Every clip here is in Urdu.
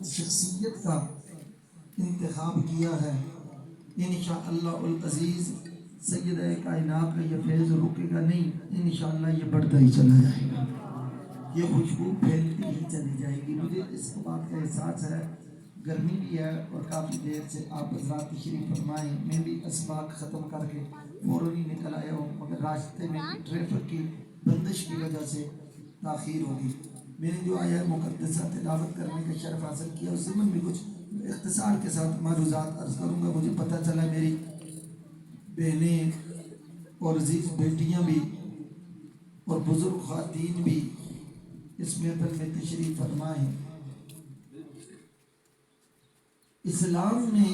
شخصیت کا انتخاب کیا ہے، انشاءاللہ العزیز سیدہ کائنات کا یہ فیض رکے گا نہیں، انشاءاللہ یہ بڑھتا ہی چلا جائے گا، یہ خوشبو پھیلتی ہی چلی جائے گی۔ مجھے اس بات کا احساس ہے، گرمی بھی ہے اور کافی دیر سے آپ حضرات تشریف فرمائیں، میں بھی اسباق ختم کر کے فوراً ہی نکل آیا ہوں، مگر راستے میں ٹریفک کی بندش کی وجہ سے تاخیر ہوگی۔ میں نے جو آیا مقدسہ تلاوت کرنے کا شرف حاصل کیا، اس ضمن میں کچھ اختصار کے ساتھ معروضات عرض کروں گا۔ مجھے پتہ چلا میری بہنیں اور عزیز بیٹیاں بھی اور بزرگ خواتین بھی اس محفل میں تشریف فرمائیں۔ اسلام میں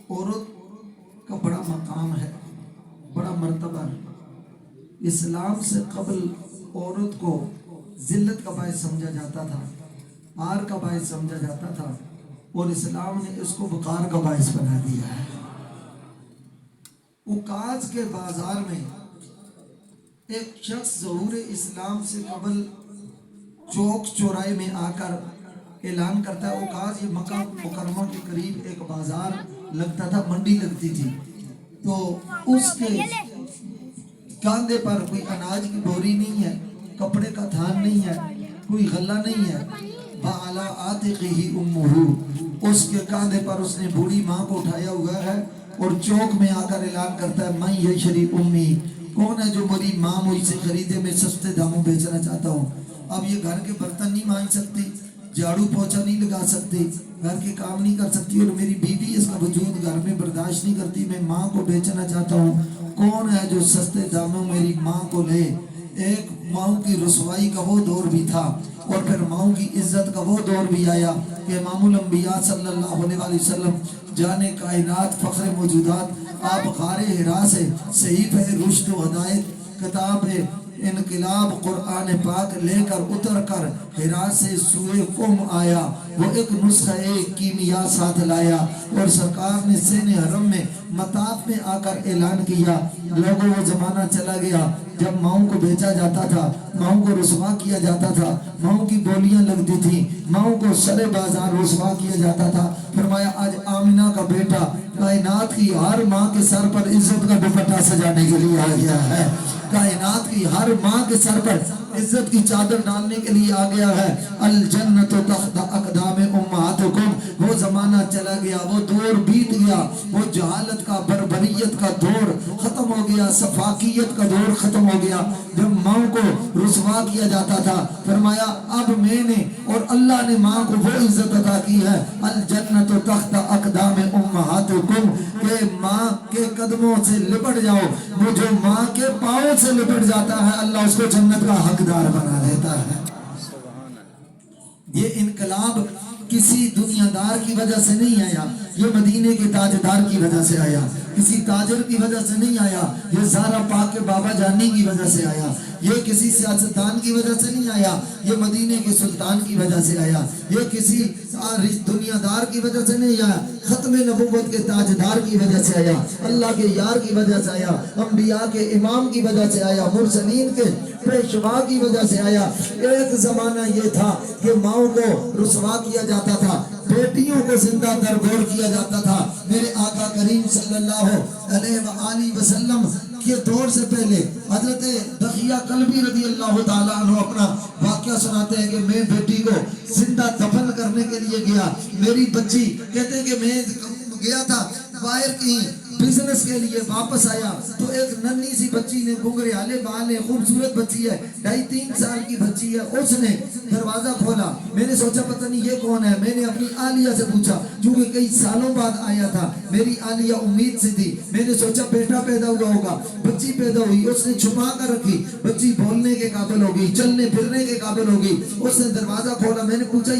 عورت کا بڑا مقام ہے، بڑا مرتبہ ہے۔ اسلام سے قبل عورت کو ذلت کا باعث سمجھا جاتا تھا، عار کا باعث سمجھا جاتا تھا، اور اسلام نے اس کو وقار کا باعث بنا دیا ہے۔ اوقاز کے بازار میں ایک شخص ظہور اسلام سے قبل چوک چوراہے میں آ کر اعلان کرتا ہے، اوقاز یہ مکہ مکرمہ کے قریب ایک بازار لگتا تھا، منڈی لگتی تھی، تو اس کے کاندھے پر کوئی اناج کی بوری نہیں ہے، کپڑے کا تھان نہیں ہے، کوئی غلہ نہیں ہے، بَعَلَىٰ عَاتِقِهِ أُمُّهُ، اس کے کاندھے پر اس نے بوڑھی ماں کو اٹھایا ہوا ہے اور چوک میں آ کر اعلان کرتا ہے، مَن يَشْتَرِي أُمِّي، کون ہے جو میری ماں مجھ سے خریدے، میں سستے داموں بیچنا چاہتا ہوں۔ اب یہ گھر کے برتن نہیں مانج سکتی، جھاڑو پوچھا نہیں لگا سکتی، گھر کے کام نہیں کر سکتی، اور میری بیوی اس کا وجود گھر میں برداشت نہیں کرتی، میں ماں کو بیچنا چاہتا ہوں، کون ہے جو سستے داموں میری ماں کو لے۔ ایک ماں کی رسوائی کا وہ دور بھی تھا، اور پھر ماں کی عزت کا وہ دور بھی آیا کہ امام الانبیاء صلی اللہ علیہ وسلم جانے کائنات فخر موجودات آپ غار حرا سے صحیفہ رشد و ہدایت کتاب انقلاب قرآن پاک لے کر اتر کر حرا سے سوئے قم آیا، وہ ایک نسخہ کیمیا ساتھ لایا، اور سرکار نے سین حرم میں مطاف میں آ کر اعلان کیا۔ لوگوں وہ زمانہ چلا گیا جب ماؤں کو بیچا جاتا تھا، ماؤں کو رسوا کیا جاتا تھا، ماؤں کی بولیاں لگتی تھیں، ماؤں کو سر بازار رسوا کیا جاتا تھا۔ فرمایا آج آمنہ کا بیٹا کائنات کی ہر ماں کے سر پر عزت کا دوپٹہ سجانے کے لیے آ گیا ہے، کائنات کی ہر ماں کے سر پر عزت کی چادر ڈالنے کے لیے آ گیا ہے۔ الجنت تحت اقدام امہاتکم، وہ زمانہ چلا گیا، وہ دور بیت گیا، وہ جہالت کا بربریت کا دور ختم ہو گیا، سفاکیت کا دور ختم ہو گیا، جب ماں کو رسوا کیا جاتا تھا۔ فرمایا اب میں نے اور اللہ نے ماں کو وہ عزت عطا کی ہے، الجنت تحت اقدام امہاتکم، کہ ماں کے قدموں سے لپٹ جاؤ، وہ جو ماں کے پاؤں سے لپٹ جاتا ہے اللہ اس کو جنت کا حقدار بنا دیتا ہے۔ یہ انقلاب کسی دنیا دار کی وجہ سے نہیں آیا، یہ مدینے کے تاجدار کی وجہ سے آیا، کسی تاجر کی وجہ سے نہیں آیا، یہ زہرا پاک کے بابا جانی کی وجہ سے آیا، یہ کسی سیاستدان کی وجہ سے نہیں آیا، یہ مدینے کے سلطان کی وجہ سے آیا، یہ کسی دنیا دار کی وجہ سے نہیں آیا، ختم نبوت کے تاجدار کی وجہ سے آیا، اللہ کے یار کی وجہ سے آیا، انبیاء کے امام کی وجہ سے آیا، مرسلین کے پیشوا کی وجہ سے آیا۔ ایک زمانہ یہ تھا کہ ماؤں کو رسوا کیا جاتا تھا، بیٹیوں کو زندہ درگور کیا جاتا تھا۔ میرے آقا کریم صلی اللہ علیہ وآلہ وسلم کے دور سے پہلے حضرت دخیہ کلبی رضی اللہ تعالیٰ عنہ اپنا واقعہ سناتے ہیں کہ میں بیٹی کو زندہ دفن کرنے کے لیے گیا، میری بچی کہتے ہیں کہ میں گیا تھا باہر کہیں بزنس کے لیے، واپس آیا تو ایک ننھی سی بچی نے گھنگریالے بال ہے، خوبصورت بچی ہے، 2.5-3 سال کی بچی ہے، اس نے دروازہ کھولا، میں نے سوچا پتہ نہیں یہ کون ہے، میں نے اپنی آلیہ سے پوچھا، چونکہ کئی سالوں بعد آیا تھا، میری آلیہ امید سے تھی، میں نے سوچا بیٹا پیدا ہوا ہوگا، بچی پیدا ہوئی، اس نے چھپا کر رکھی، بچی بولنے کے قابل ہوگی، چلنے پھرنے کے قابل ہوگی، اس نے دروازہ کھولا، میں نے پوچھا